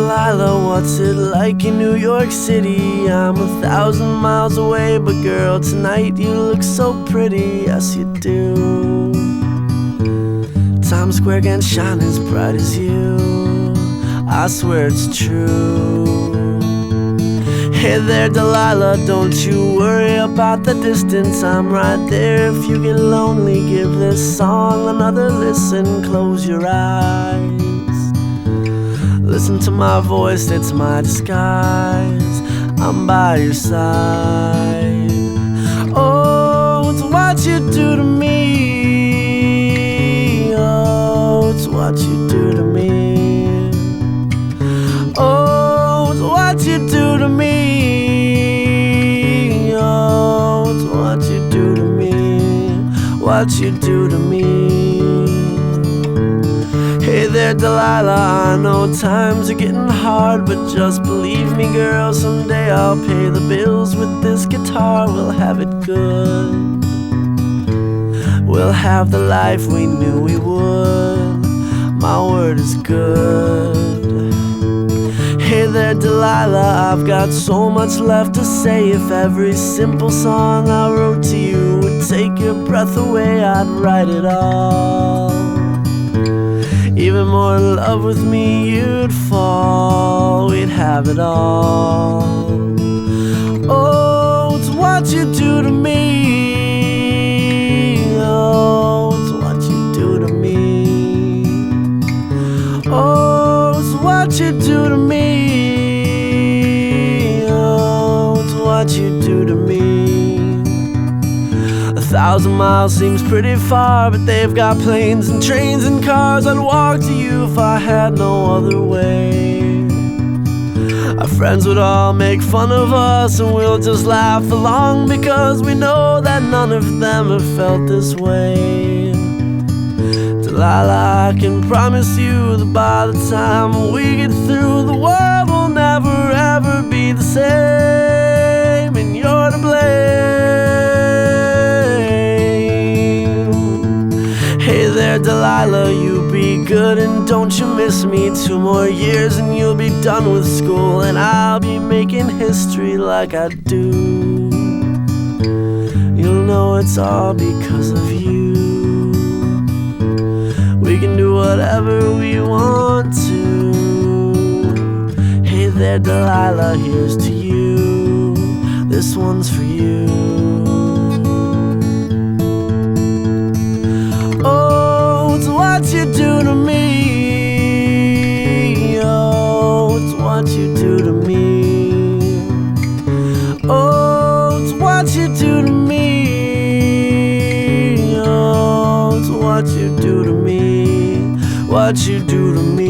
Delilah, what's it like in New York City? I'm 1,000 miles away, but girl, tonight you look so pretty, yes you do. Times Square can't shine as bright as you, I swear it's true. Hey there Delilah, don't you worry about the distance, I'm right there. If you get lonely, give this song another listen. Close your eyes, listen to my voice, it's my disguise. I'm by your side. Oh, it's what you do to me. Oh, it's what you do to me. Oh, it's what you do to me. Oh, it's what you do to me. What you do to me. Hey there Delilah, I know times are getting hard, but just believe me girl, someday I'll pay the bills with this guitar. We'll have it good, we'll have the life we knew we would. My word is good. Hey there Delilah, I've got so much left to say. If every simple song I wrote to you would take your breath away, I'd write it all. Even more in love with me you'd fall, we'd have it all. Oh, it's what you do to me. Oh, it's what you do to me. Oh, it's what you do to me. Oh, it's what you do to me. 1,000 miles seems pretty far, but they've got planes and trains and cars. I'd walk to you if I had no other way. Our friends would all make fun of us, and we'll just laugh along, because we know that none of them have felt this way. Delilah, I can promise you that by the time we get through, the world will never ever be the same, and you're to blame. Hey there Delilah, you be good and don't you miss me. 2 more years and you'll be done with school, and I'll be making history like I do. You'll know it's all because of you. We can do whatever we want to. Hey there Delilah, here's to you. This one's for you. What you do to me. Oh, it's what you do to me. Oh, it's what you do to me. Oh, it's what you do to me. What you do to me.